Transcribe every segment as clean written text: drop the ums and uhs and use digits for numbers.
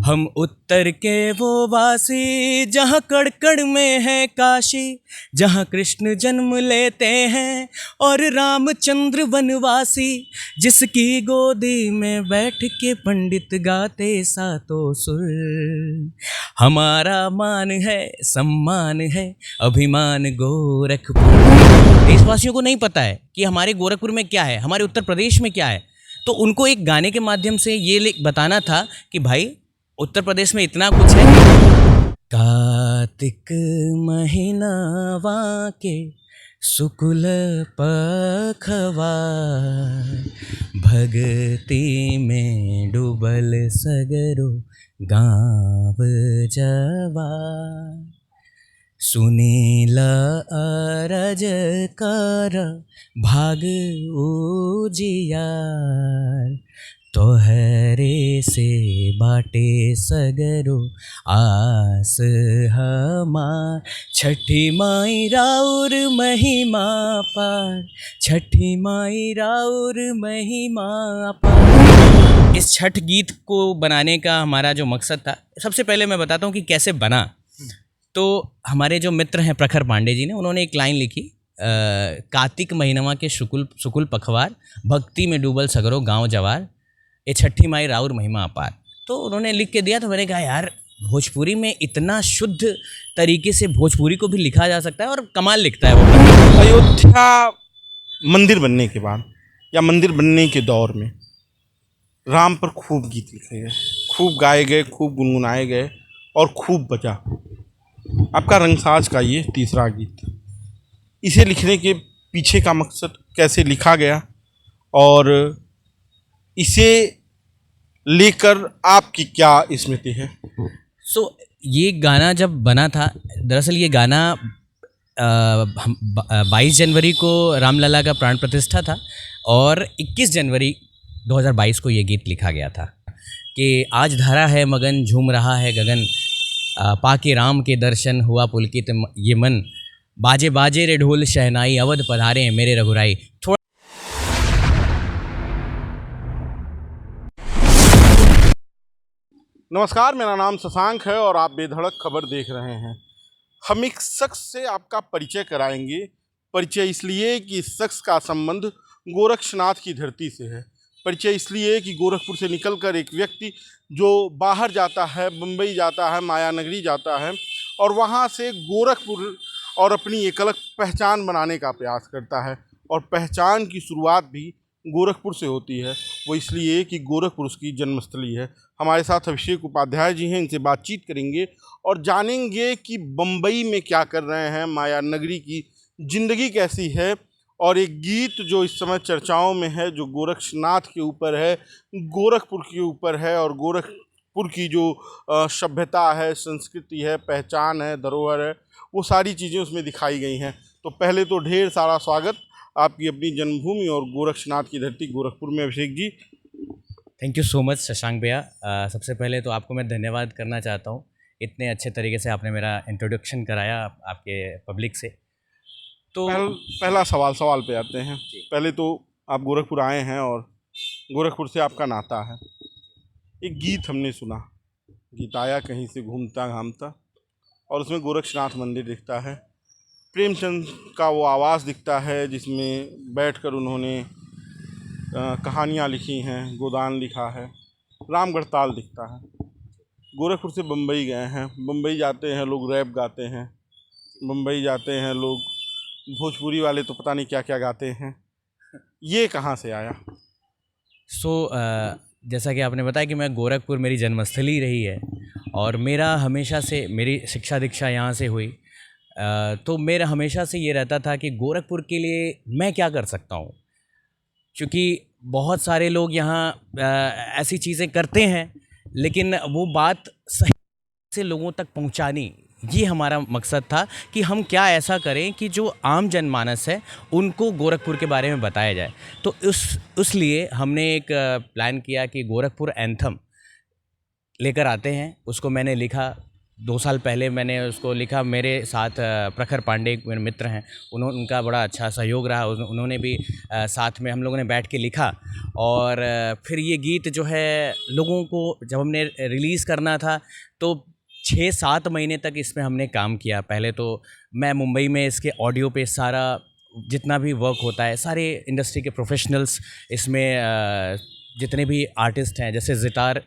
हम उत्तर के वो वासी जहाँ कण कण में है काशी, जहाँ कृष्ण जन्म लेते हैं और रामचंद्र वनवासी, जिसकी गोदी में बैठ के पंडित गाते सातों सुर। हमारा मान है, सम्मान है, अभिमान गोरखपुर। देशवासियों को नहीं पता है कि हमारे गोरखपुर में क्या है, हमारे उत्तर प्रदेश में क्या है, तो उनको एक गाने के माध्यम से ये बताना था कि भाई उत्तर प्रदेश में इतना कुछ है। कार्तिक महीनावा के शुक्ल पखवा, भगती में डूबल सगरो गाँव जवा, सुनीला अरज कर भाग उजियार, तोहरे से बाटे सगरो आस हमार। छठी माई राउर महिमा पार, छठी माई राउर महिमा पार। इस छठ गीत को बनाने का हमारा जो मकसद था, सबसे पहले मैं बताता हूँ कि कैसे बना। तो हमारे जो मित्र हैं प्रखर पांडे जी ने, उन्होंने एक लाइन लिखी, कार्तिक महीनमा के शुकुल पखवार, भक्ति में डूबल सगरो गांव जवार, ये छठी माई राउर महिमा अपार। तो उन्होंने लिख के दिया, तो मैंने कहा यार भोजपुरी में इतना शुद्ध तरीके से भोजपुरी को भी लिखा जा सकता है और कमाल लिखता है वो। अयोध्या मंदिर बनने के बाद या मंदिर बनने के दौर में राम पर खूब गीत लिखे गए, खूब गाए गए, खूब गुनगुनाए गए और खूब बजा। आपका रंगसाज का ये तीसरा गीत, इसे लिखने के पीछे का मकसद, कैसे लिखा गया और इसे लेकर आपकी क्या स्मृति है? ये गाना जब बना था, दरअसल ये गाना 22 जनवरी को रामलला का प्राण प्रतिष्ठा था और 21 जनवरी 2022 को ये गीत लिखा गया था कि आज धरा है मगन, झूम रहा है गगन, पाके राम के दर्शन हुआ पुलकित ये मन, बाजे बाजे रे ढोल शहनाई, अवध पधारे मेरे रघुराई। थोड़ा नमस्कार, मेरा नाम शशांक है और आप बेधड़क खबर देख रहे हैं। हम एक शख्स से आपका परिचय कराएंगे। परिचय इसलिए कि इस शख्स का संबंध गोरक्षनाथ की धरती से है। परिचय इसलिए कि गोरखपुर से निकलकर एक व्यक्ति जो बाहर जाता है, मुंबई जाता है, मायानगरी जाता है और वहाँ से गोरखपुर और अपनी एक अलग पहचान बनाने का प्रयास करता है। और पहचान की शुरुआत भी गोरखपुर से होती है। वो इसलिए कि गोरखपुर उसकी जन्मस्थली है। हमारे साथ अभिषेक उपाध्याय जी हैं, इनसे बातचीत करेंगे और जानेंगे कि बम्बई में क्या कर रहे हैं, मायानगरी की ज़िंदगी कैसी है। और एक गीत जो इस समय चर्चाओं में है, जो गोरक्षनाथ के ऊपर है, गोरखपुर के ऊपर है और गोरखपुर की जो सभ्यता है, संस्कृति है, पहचान है, धरोहर है, वो सारी चीज़ें उसमें दिखाई गई हैं। तो पहले तो ढेर सारा स्वागत आपकी अपनी जन्मभूमि और गोरक्षनाथ की धरती गोरखपुर में Abhishek ji. Thank you so much Shashank भैया। सबसे पहले तो आपको मैं धन्यवाद करना चाहता हूँ, इतने अच्छे तरीके से आपने मेरा इंट्रोडक्शन कराया आपके पब्लिक से। तो पहला सवाल पे आते हैं। पहले तो आप गोरखपुर आए हैं और गोरखपुर से आपका नाता है। एक गीत हमने सुना, गीत आया कहीं से घूमता घामता, और उसमें गोरक्षनाथ मंदिर दिखता है, प्रेमचंद का वो आवाज़ दिखता है जिसमें बैठकर उन्होंने कहानियाँ लिखी हैं, गोदान लिखा है, रामगढ़ ताल दिखता है। गोरखपुर से बम्बई गए हैं, बम्बई जाते हैं लोग रैप गाते हैं, बम्बई जाते हैं लोग भोजपुरी वाले तो पता नहीं क्या क्या गाते हैं, ये कहाँ से आया? जैसा कि आपने बताया कि मैं गोरखपुर मेरी जन्मस्थली रही है और मेरा हमेशा से, मेरी शिक्षा दीक्षा यहाँ से हुई। तो मेरा हमेशा से ये रहता था कि गोरखपुर के लिए मैं क्या कर सकता हूँ, क्योंकि बहुत सारे लोग यहाँ ऐसी चीज़ें करते हैं लेकिन वो बात सही से लोगों तक पहुँचानी, ये हमारा मकसद था कि हम क्या ऐसा करें कि जो आम जनमानस है उनको गोरखपुर के बारे में बताया जाए। तो उसलिए हमने एक प्लान किया कि गोरखपुर एंथम लेकर आते हैं। उसको मैंने लिखा, 2 साल पहले मैंने उसको लिखा। मेरे साथ प्रखर पांडे एक मेरे मित्र हैं, उनका बड़ा अच्छा सहयोग रहा। उन्होंने भी साथ में हम लोगों ने बैठ के लिखा। और फिर ये गीत जो है लोगों को जब हमने रिलीज़ करना था तो 6-7 महीने तक इस पे हमने काम किया। पहले तो मैं मुंबई में इसके ऑडियो पे सारा जितना भी वर्क होता है, सारे इंडस्ट्री के प्रोफेशनल्स इसमें जितने भी आर्टिस्ट हैं, जैसे ज़ितार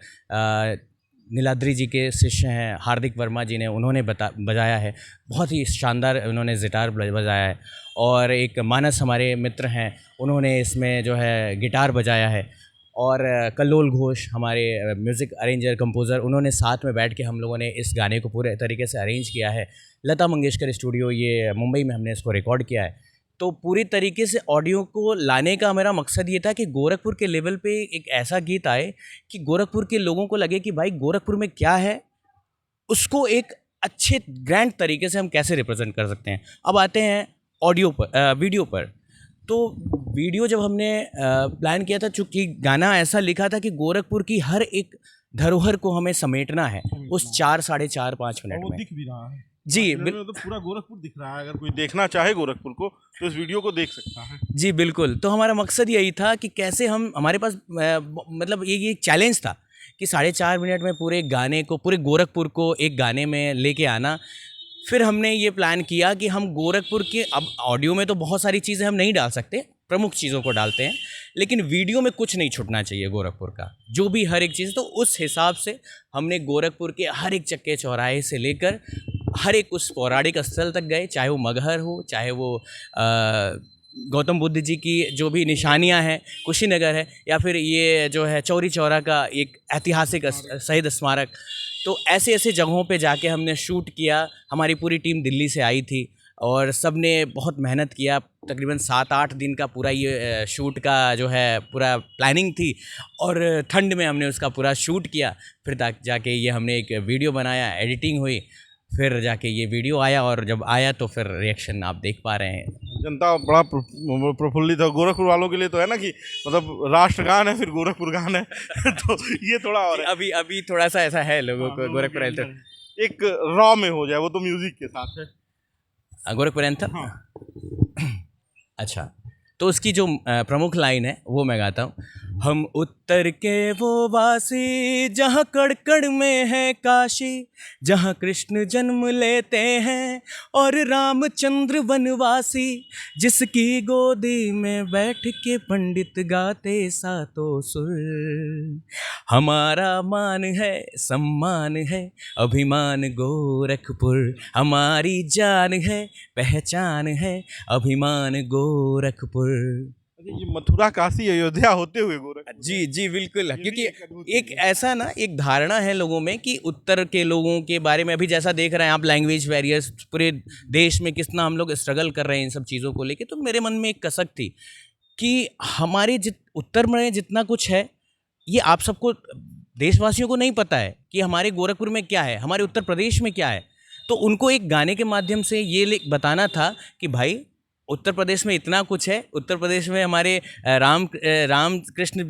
नीलाद्री जी के शिष्य हैं हार्दिक वर्मा जी ने, उन्होंने बजाया है। बहुत ही शानदार उन्होंने ज़ितार बजाया है। और एक मानस हमारे मित्र हैं, उन्होंने इसमें जो है गिटार बजाया है। और कल्लोल घोष हमारे म्यूज़िक अरेंजर कंपोज़र, उन्होंने साथ में बैठ के हम लोगों ने इस गाने को पूरे तरीके से अरेंज किया है। लता मंगेशकर स्टूडियो ये मुंबई में हमने इसको रिकॉर्ड किया है। तो पूरी तरीके से ऑडियो को लाने का मेरा मकसद ये था कि गोरखपुर के लेवल पे एक ऐसा गीत आए कि गोरखपुर के लोगों को लगे कि भाई गोरखपुर में क्या है, उसको एक अच्छे ग्रैंड तरीके से हम कैसे रिप्रेजेंट कर सकते हैं। अब आते हैं ऑडियो पर, वीडियो पर। तो वीडियो जब हमने प्लान किया था, चूँकि गाना ऐसा लिखा था कि गोरखपुर की हर एक धरोहर को हमें समेटना है उस 4 साढ़े 4-5 मिनट वो में। दिख भी रहा है जी तो पूरा गोरखपुर दिख रहा है। अगर कोई देखना चाहे गोरखपुर को तो इस वीडियो को देख सकता है। जी बिल्कुल। तो हमारा मकसद यही था कि कैसे हम, हमारे पास मतलब ये चैलेंज था कि 4.5 मिनट में पूरे गाने को, पूरे गोरखपुर को एक गाने में लेके आना। फिर हमने ये प्लान किया कि हम गोरखपुर के, अब ऑडियो में तो बहुत सारी चीज़ें हम नहीं डाल सकते, प्रमुख चीज़ों को डालते हैं, लेकिन वीडियो में कुछ नहीं छूटना चाहिए गोरखपुर का, जो भी हर एक चीज़। तो उस हिसाब से हमने गोरखपुर के हर एक चक्के चौराहे से लेकर हर एक उस पौराणिक स्थल तक गए, चाहे वो मगहर हो, चाहे वो गौतम बुद्ध जी की जो भी निशानियां हैं कुशीनगर है, या फिर ये जो है चौरी चौरा का एक ऐतिहासिक शहीद स्मारक। तो ऐसे ऐसे जगहों पे जाके हमने शूट किया। हमारी पूरी टीम दिल्ली से आई थी और सब ने बहुत मेहनत किया। तकरीबन 7-8 दिन का पूरा ये शूट का जो है पूरा प्लानिंग थी, और ठंड में हमने उसका पूरा शूट किया। फिर जाके ये हमने एक वीडियो बनाया, एडिटिंग हुई, फिर जाके ये वीडियो आया, और जब आया तो फिर रिएक्शन आप देख पा रहे हैं। जनता बड़ा प्रफुल्लित है। गोरखपुर वालों के लिए तो है ना कि मतलब राष्ट्रगान है फिर गोरखपुर गान है तो ये थोड़ा और है। अभी थोड़ा सा ऐसा है लोगों को गोरखपुर एंथम। एक रॉ में हो जाए वो तो म्यूजिक के साथ है गोरखपुर एंथम। हाँ। अच्छा, तो उसकी जो प्रमुख लाइन है वो मैं गाता हूँ। हम उत्तर के वो वासी जहाँ कण कण में है काशी, जहाँ कृष्ण जन्म लेते हैं और रामचंद्र वनवासी, जिसकी गोदी में बैठ के पंडित गाते सातों सुर। हमारा मान है, सम्मान है, अभिमान गोरखपुर, हमारी जान है, पहचान है, अभिमान गोरखपुर। ये मथुरा काशी अयोध्या होते हुए गोरखपुर। जी जी बिल्कुल, क्योंकि एक ऐसा ना एक धारणा है लोगों में कि उत्तर के लोगों के बारे में, अभी जैसा देख रहे हैं आप लैंग्वेज बैरियर्स पूरे देश में कितना हम लोग स्ट्रगल कर रहे हैं इन सब चीज़ों को लेके। तो मेरे मन में एक कसक थी कि हमारे उत्तर में जितना कुछ है ये आप सबको, देशवासियों को नहीं पता है कि हमारे गोरखपुर में क्या है, हमारे उत्तर प्रदेश में क्या है। तो उनको एक गाने के माध्यम से ये बताना था कि भाई उत्तर प्रदेश में इतना कुछ है, उत्तर प्रदेश में हमारे राम कृष्ण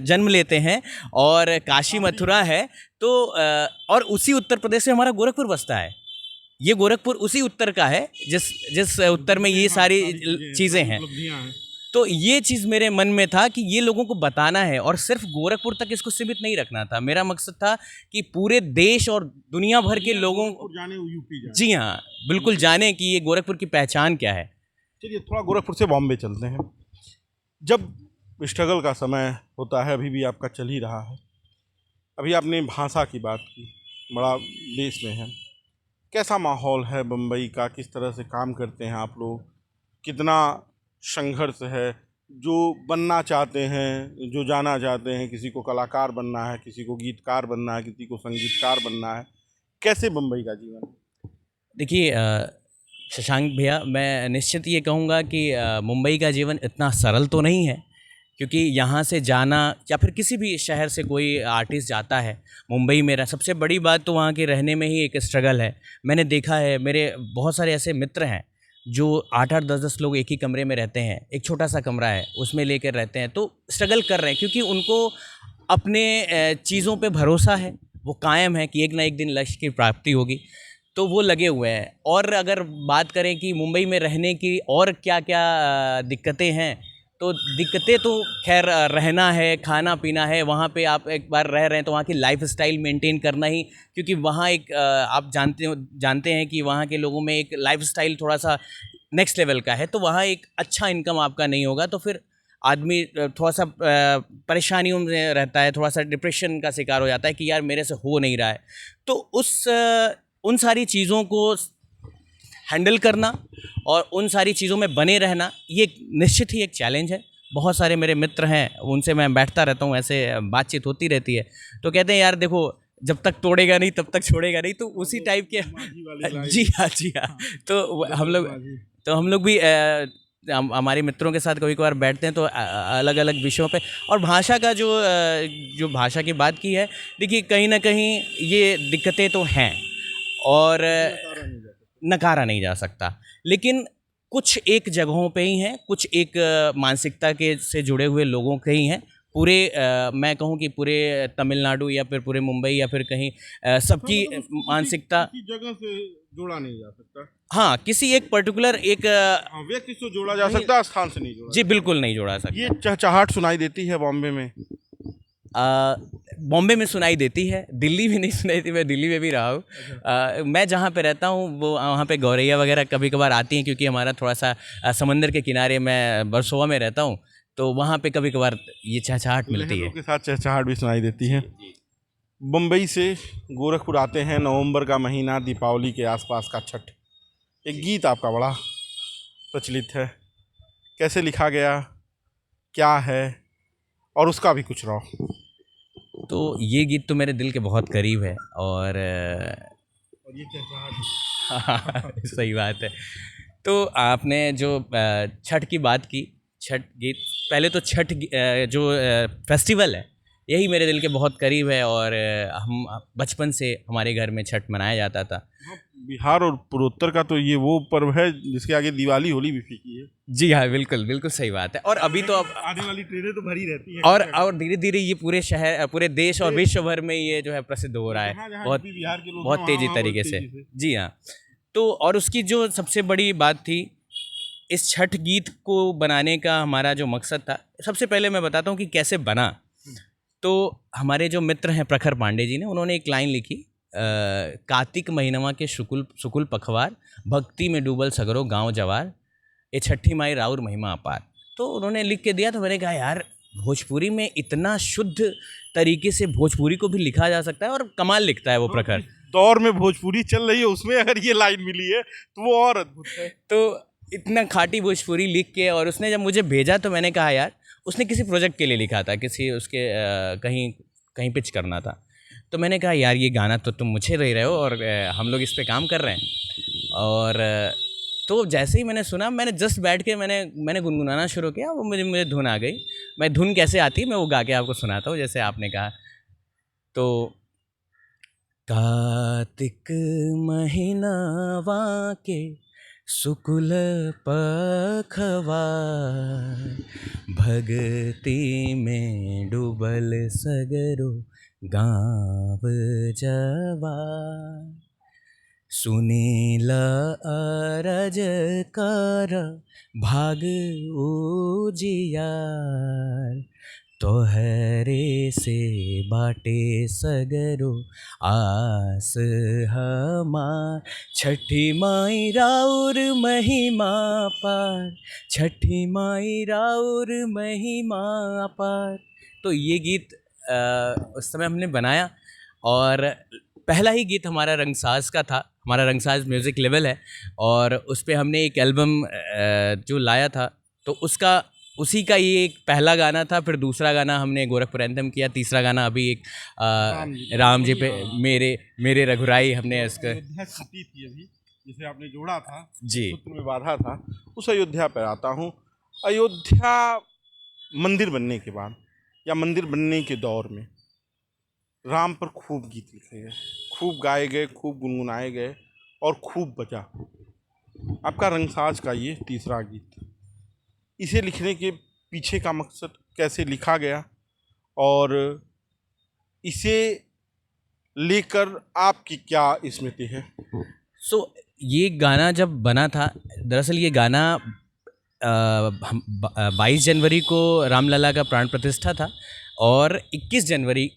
जन्म लेते हैं और काशी मथुरा है, तो और उसी उत्तर प्रदेश में हमारा गोरखपुर बसता है। ये गोरखपुर उसी उत्तर का है जिस उत्तर में ये सारी चीज़ें हैं। तो ये चीज़ मेरे मन में था कि ये लोगों को बताना है, और सिर्फ गोरखपुर तक इसको सीमित नहीं रखना था। मेरा मकसद था कि पूरे देश और दुनिया भर के लोगों को जी हाँ बिल्कुल जाने कि ये गोरखपुर की पहचान क्या है। चलिए थोड़ा गोरखपुर से बॉम्बे चलते हैं। जब स्ट्रगल का समय होता है, अभी भी आपका चल ही रहा है, अभी आपने भाषा की बात की, बड़ा देश में है, कैसा माहौल है बम्बई का, किस तरह से काम करते हैं आप लोग, कितना संघर्ष है? जो बनना चाहते हैं, जो जाना चाहते हैं, किसी को कलाकार बनना है, किसी को गीतकार बनना है, किसी को संगीतकार बनना है, कैसे बम्बई का जीवन? देखिए शशांक भैया, मैं निश्चित ये कहूँगा कि मुंबई का जीवन इतना सरल तो नहीं है, क्योंकि यहाँ से जाना या फिर किसी भी शहर से कोई आर्टिस्ट जाता है मुंबई में, सबसे बड़ी बात तो वहाँ के रहने में ही एक स्ट्रगल है। मैंने देखा है, मेरे बहुत सारे ऐसे मित्र हैं जो 8-8, 10-10 लोग एक ही कमरे में रहते हैं, एक छोटा सा कमरा है उसमें लेकर रहते हैं, तो स्ट्रगल कर रहे हैं क्योंकि उनको अपने चीज़ों पे भरोसा है, वो कायम है कि एक ना एक दिन लक्ष्य की प्राप्ति होगी, तो वो लगे हुए हैं। और अगर बात करें कि मुंबई में रहने की और क्या क्या दिक्कतें हैं, तो दिक्कतें तो खैर रहना है, खाना पीना है। वहाँ पे आप एक बार रह रहे हैं तो वहाँ की लाइफस्टाइल मेंटेन करना ही, क्योंकि वहाँ एक आप जानते हैं कि वहाँ के लोगों में एक लाइफस्टाइल थोड़ा सा नेक्स्ट लेवल का है, तो वहाँ एक अच्छा इनकम आपका नहीं होगा, तो फिर आदमी थोड़ा सा परेशानियों में रहता है, थोड़ा सा डिप्रेशन का शिकार हो जाता है कि यार मेरे से हो नहीं रहा है। तो उन सारी चीज़ों को हैंडल करना और उन सारी चीज़ों में बने रहना, ये निश्चित ही एक चैलेंज है। बहुत सारे मेरे मित्र हैं, उनसे मैं बैठता रहता हूँ, ऐसे बातचीत होती रहती है, तो कहते हैं यार देखो, जब तक तोड़ेगा नहीं तब तक छोड़ेगा नहीं, तो उसी टाइप के जी हाँ, जी हाँ। तो हम लोग भी हमारे मित्रों के साथ कभी कभार बैठते हैं, तो अलग अलग विषयों पे, और भाषा का जो भाषा की बात की है, देखिए कहीं ना कहीं ये दिक्कतें तो हैं, और नकारा नहीं जा सकता, लेकिन कुछ एक जगहों पे ही हैं, कुछ एक मानसिकता के से जुड़े हुए लोगों के ही हैं। पूरे मैं कहूँ कि पूरे तमिलनाडु या फिर पूरे मुंबई या फिर कहीं सबकी मानसिकता किसी जगह से जोड़ा नहीं जा सकता। हाँ, किसी एक पर्टिकुलर एक व्यक्ति से जोड़ा जा सकता है, स्थान से नहीं जोड़ा। जी बिल्कुल नहीं जोड़ा सकता। ये चहचहाट सुनाई देती है बॉम्बे में? बॉम्बे में सुनाई देती है, दिल्ली में नहीं सुनाई थी, मैं दिल्ली में भी रहा हूँ। मैं जहाँ पे रहता हूँ वो वहाँ पे गौरैया वगैरह कभी कभार आती हैं, क्योंकि हमारा थोड़ा सा समंदर के किनारे, मैं वर्सोवा में रहता हूँ, तो वहाँ पे कभी कभार ये चहचहाट मिलती है। के साथ चहचहाट भी सुनाई देती है। बम्बई से गोरखपुर आते हैं, नवंबर का महीना, दीपावली के आसपास का छठ। एक गीत आपका बड़ा प्रचलित है, कैसे लिखा गया, क्या है, और उसका भी कुछ रहो। तो ये गीत तो मेरे दिल के बहुत करीब है, और ये चहचहाट सही बात है। तो आपने जो छठ की बात की, छठ गीत, पहले तो जो फेस्टिवल है, यही मेरे दिल के बहुत करीब है, और हम बचपन से हमारे घर में छठ मनाया जाता था। बिहार और पूर्वोत्तर का तो ये वो पर्व है जिसके आगे दिवाली होली भी फीकी है। जी हाँ, बिल्कुल बिल्कुल सही बात है। और अभी तो अब आने वाली ट्रेनें तो भरी रहती हैं, और धीरे धीरे ये पूरे शहर, पूरे देश और विश्व भर में ये जो है प्रसिद्ध हो रहा है, बहुत तेजी तरीके से। जी हाँ। तो और उसकी जो सबसे बड़ी बात थी, इस छठ गीत को बनाने का हमारा जो मकसद था, सबसे पहले मैं बताता हूँ कि कैसे बना। तो हमारे जो मित्र हैं प्रखर पांडे जी ने, उन्होंने एक लाइन लिखी, कार्तिक महीनवा के शुकुल पखवार, भक्ति में डूबल सगरो गांव जवार, ये छठी माई राउर महिमा अपार। तो उन्होंने लिख के दिया, तो मैंने कहा यार, भोजपुरी में इतना शुद्ध तरीके से भोजपुरी को भी लिखा जा सकता है, और कमाल लिखता है वो प्रखर। दौर में भोजपुरी चल रही है, उसमें अगर ये लाइन मिली है तो वो और अद्भुत है। तो इतना खाटी भोजपुरी लिख के, और उसने जब मुझे भेजा तो मैंने कहा यार, उसने किसी प्रोजेक्ट के लिए लिखा था, किसी उसके कहीं पिच करना था। तो मैंने कहा यार, ये गाना तो तुम मुझे दे रहे हो, और हम लोग इस पे काम कर रहे हैं। और तो जैसे ही मैंने सुना, मैंने जस्ट बैठ के मैंने गुनगुनाना शुरू किया, वो मुझे धुन आ गई। मैं धुन कैसे आती है मैं वो गा के आपको सुनाता हूँ, जैसे आपने कहा। तो कार्तिक महीनावा के शुक्ल पखवार, भगति में डूबल सगरो गाँव जवार, सुनीला अरज कर भाग उजियार, तोहरे से बाटे सगरो आस हमार, छठी माई राउर महिमा पार, छठी माई राउर महिमा पार। तो ये गीत उस समय हमने बनाया, और पहला ही गीत हमारा रंगसाज का था। हमारा रंगसाज म्यूज़िक लेवल है, और उस पर हमने एक एल्बम जो लाया था, तो उसी का ये एक पहला गाना था। फिर दूसरा गाना हमने गोरखपुर एंथम किया, तीसरा गाना अभी एक राम जी पे मेरे रघुराई, हमने इसका जिसे आपने जोड़ा था, जी, सूत्र में बांधा था, उस अयोध्या पर आता हूँ। अयोध्या मंदिर बनने के बाद, या मंदिर बनने के दौर में, राम पर खूब गीत लिखे गए, खूब गाए गए, खूब गुनगुनाए गए, और खूब बजा। आपका रंगसाज का ये तीसरा गीत, इसे लिखने के पीछे का मकसद, कैसे लिखा गया, और इसे लेकर आपकी क्या स्मृति है? सो ये गाना जब बना था, दरअसल ये गाना 22 जनवरी को रामलला का प्राण प्रतिष्ठा था और 21 जनवरी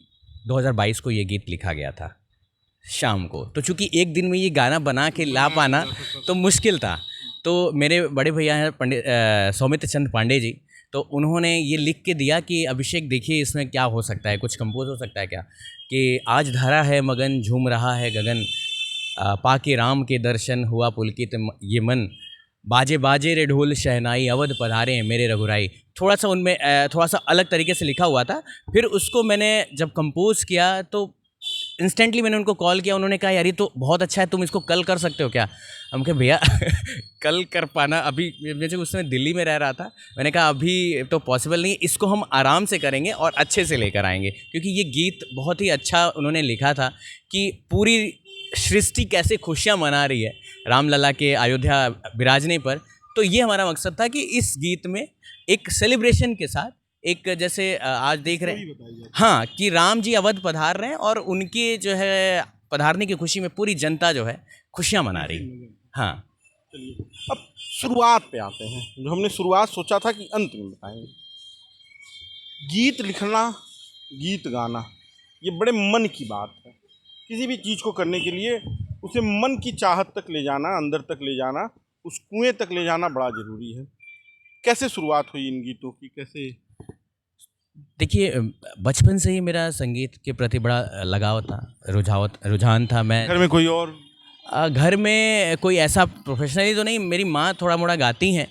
2022 को ये गीत लिखा गया था शाम को। तो चूंकि एक दिन में ये गाना बना के ला पाना तो मुश्किल था, तो मेरे बड़े भैया हैं पंडित सौमित्र चंद पांडे जी, तो उन्होंने ये लिख के दिया कि अभिषेक देखिए इसमें क्या हो सकता है, कुछ कंपोज हो सकता है क्या, कि आज धरा है मगन झूम रहा है गगन, पाके राम के दर्शन हुआ पुलकित ये मन, बाजे बाजे रे ढोल शहनाई अवध पधारे हैं मेरे रघुराई। थोड़ा सा उनमें थोड़ा सा अलग तरीके से लिखा हुआ था। फिर उसको मैंने जब कंपोज किया तो इंस्टेंटली मैंने उनको कॉल किया, उन्होंने कहा यार ये तो बहुत अच्छा है, तुम इसको कल कर सकते हो क्या? हम कहे भैया कल कर पाना, अभी मुझे उस समय दिल्ली में रह रहा था, मैंने कहा अभी तो पॉसिबल नहीं, इसको हम आराम से करेंगे और अच्छे से लेकर आएंगे, क्योंकि ये गीत बहुत ही अच्छा उन्होंने लिखा था कि पूरी सृष्टि कैसे खुशियाँ मना रही है रामलला के अयोध्या विराजने पर। तो ये हमारा मकसद था कि इस गीत में एक सेलिब्रेशन के साथ, एक जैसे आज देख रहे हैं हाँ कि राम जी अवध पधार रहे हैं और उनके जो है पधारने की खुशी में पूरी जनता जो है खुशियाँ मना रही है। हाँ, चलिए अब शुरुआत पे आते हैं, जो हमने शुरुआत सोचा था कि अंत में बताएंगे। गीत लिखना, गीत गाना, ये बड़े मन की बात है। किसी भी चीज़ को करने के लिए उसे मन की चाहत तक ले जाना, अंदर तक ले जाना, उस कुएं तक ले जाना बड़ा ज़रूरी है। कैसे शुरुआत हुई इन गीतों की, कैसे? देखिए बचपन से ही मेरा संगीत के प्रति बड़ा लगाव था, रुझान था। मैं घर में कोई और? घर में कोई ऐसा प्रोफेशनली तो नहीं, मेरी माँ थोड़ा मोड़ा गाती हैं,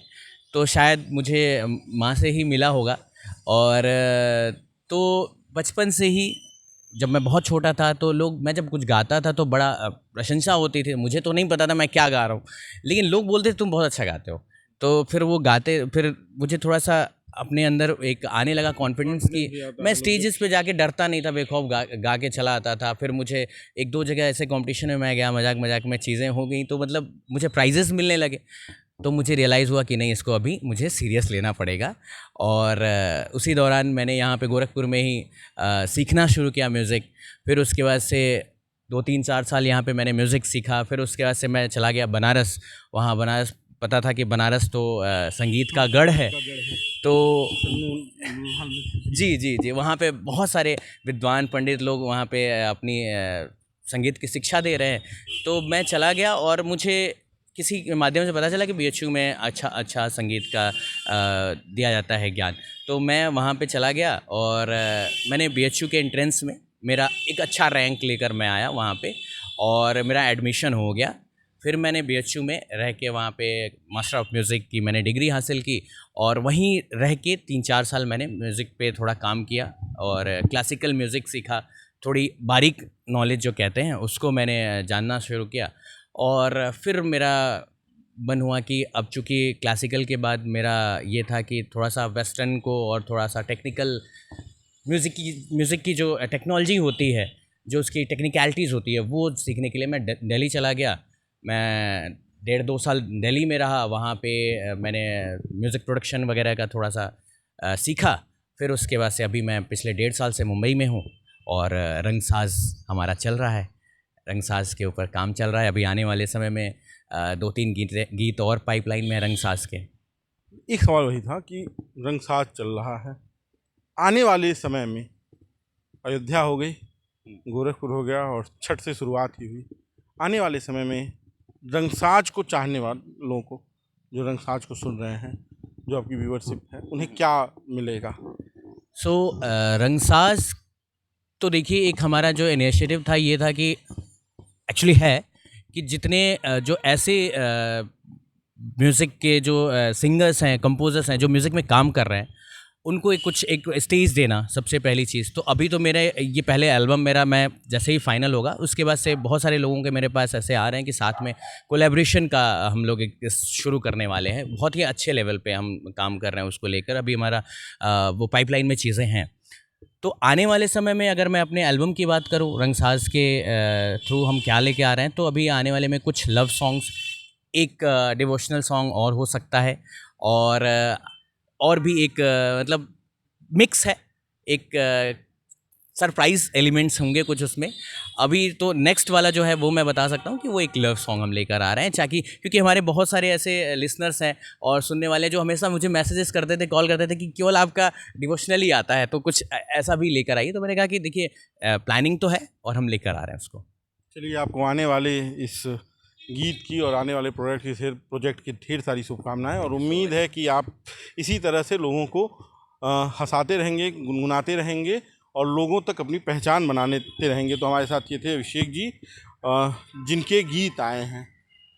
तो शायद मुझे माँ से ही मिला होगा। और तो बचपन से ही जब मैं बहुत छोटा था तो मैं जब कुछ गाता था तो बड़ा प्रशंसा होती थी, मुझे तो नहीं पता था मैं क्या गा रहा हूँ, लेकिन लोग बोलते थे तुम बहुत अच्छा गाते हो। तो फिर वो गाते, फिर मुझे थोड़ा सा अपने अंदर एक आने लगा कॉन्फिडेंस कि मैं स्टेजेस पे जाके डरता नहीं था, बेखौफ गा के चला आता था। फिर मुझे एक दो जगह ऐसे कंपटीशन में मैं गया, मजाक मजाक में चीज़ें हो गई, तो मतलब मुझे प्राइजेस मिलने लगे। तो मुझे रियलाइज़ हुआ कि नहीं, इसको अभी मुझे सीरियस लेना पड़ेगा। और उसी दौरान मैंने यहाँ पे गोरखपुर में ही सीखना शुरू किया म्यूज़िक। फिर उसके बाद से 2-3-4 साल यहाँ पे मैंने म्यूज़िक सीखा। फिर उसके बाद से मैं चला गया बनारस। वहाँ बनारस पता था कि बनारस तो संगीत का गढ़ है, तो जी वहाँ पे बहुत सारे विद्वान पंडित लोग वहाँ पे अपनी संगीत की शिक्षा दे रहे हैं। तो मैं चला गया और मुझे किसी के माध्यम से पता चला कि बीएचयू में अच्छा संगीत का दिया जाता है ज्ञान। तो मैं वहाँ पे चला गया और मैंने बीएचयू के एंट्रेंस में मेरा एक अच्छा रैंक लेकर मैं आया वहाँ पे और मेरा एडमिशन हो गया। फिर मैंने बीएचयू में रह के वहाँ पे मास्टर ऑफ म्यूज़िक की मैंने डिग्री हासिल की और वहीं रह के 3-4 साल मैंने म्यूज़िक पे थोड़ा काम किया और क्लासिकल म्यूज़िक सीखा। थोड़ी बारीक नॉलेज जो कहते हैं उसको मैंने जानना शुरू किया। और फिर मेरा मन हुआ कि अब चूँकि क्लासिकल के बाद मेरा ये था कि थोड़ा सा वेस्टर्न को और थोड़ा सा टेक्निकल म्यूज़िक की जो टेक्नोलॉजी होती है, जो उसकी टेक्निकलिटीज़ होती है, वो सीखने के लिए मैं दिल्ली चला गया। मैं 1.5-2 साल दिल्ली में रहा। वहाँ पे मैंने म्यूज़िक प्रोडक्शन वगैरह का थोड़ा सा सीखा। फिर उसके बाद से अभी मैं पिछले 1.5 साल से मुंबई में हूँ और रंगसाज हमारा चल रहा है। रंगसाज के ऊपर काम चल रहा है। अभी आने वाले समय में 2-3 गीत और पाइपलाइन में रंगसाज के। एक सवाल वही था कि रंगसाज चल रहा है, आने वाले समय में अयोध्या हो गई, गोरखपुर हो गया और छठ से शुरुआत ही हुई। आने वाले समय में रंगसाज को चाहने वालों को, जो रंगसाज को सुन रहे हैं, जो आपकी व्यूअरशिप है, उन्हें क्या मिलेगा? रंगसाज तो देखिए एक हमारा जो इनिशिएटिव था ये था कि एक्चुअली है कि जितने जो ऐसे म्यूज़िक के जो सिंगर्स हैं, कंपोजर्स हैं, जो म्यूज़िक में काम कर रहे हैं, उनको एक स्टेज देना सबसे पहली चीज़। तो अभी तो मेरे ये पहले एल्बम मेरा, मैं जैसे ही फाइनल होगा उसके बाद से बहुत सारे लोगों के मेरे पास ऐसे आ रहे हैं कि साथ में कोलैबोरेशन का हम लोग एक शुरू करने वाले हैं। बहुत ही अच्छे लेवल पे हम काम कर रहे हैं उसको लेकर। अभी हमारा वो पाइपलाइन में चीज़ें हैं। तो आने वाले समय में अगर मैं अपने एल्बम की बात करूं, रंगसाज के थ्रू हम क्या लेके आ रहे हैं, तो अभी आने वाले में कुछ लव सॉन्ग्स, एक डिवोशनल सॉन्ग और हो सकता है, और भी एक मतलब मिक्स है। एक सरप्राइज एलिमेंट्स होंगे कुछ उसमें। अभी तो नेक्स्ट वाला जो है वो मैं बता सकता हूँ कि वो एक लव सॉन्ग हम लेकर आ रहे हैं, ताकि क्योंकि हमारे बहुत सारे ऐसे लिसनर्स हैं और सुनने वाले जो हमेशा मुझे मैसेजेस करते थे, कॉल करते थे कि केवल आपका डिवोशनल ही आता है, तो कुछ ऐसा भी लेकर आइए। तो मैंने कहा कि देखिए प्लानिंग तो है और हम लेकर आ रहे हैं उसको। चलिए, आपको आने वाले इस गीत की और आने वाले प्रोजेक्ट की ढेर सारी शुभकामनाएं, और उम्मीद है कि आप इसी तरह से लोगों को हंसाते रहेंगे, गुनगुनाते रहेंगे और लोगों तक अपनी पहचान बनाते रहेंगे। तो हमारे साथ ये थे अभिषेक जी, जिनके गीत आए हैं।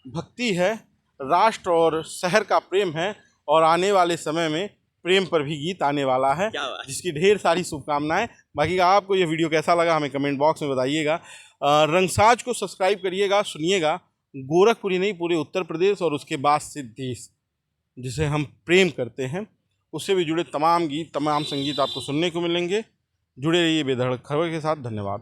भक्ति है, राष्ट्र और शहर का प्रेम है, और आने वाले समय में प्रेम पर भी गीत आने वाला है, जिसकी ढेर सारी शुभकामनाएं। बाकी आपको ये वीडियो कैसा लगा हमें कमेंट बॉक्स में बताइएगा। रंगसाज को सब्सक्राइब करिएगा, सुनिएगा। गोरखपुर ही नहीं, पूरे उत्तर प्रदेश और उसके बाद से देश, जिसे हम प्रेम करते हैं, उससे भी जुड़े तमाम गीत, तमाम संगीत आपको सुनने को मिलेंगे। जुड़े रहिए बेधड़क खबर के साथ। धन्यवाद।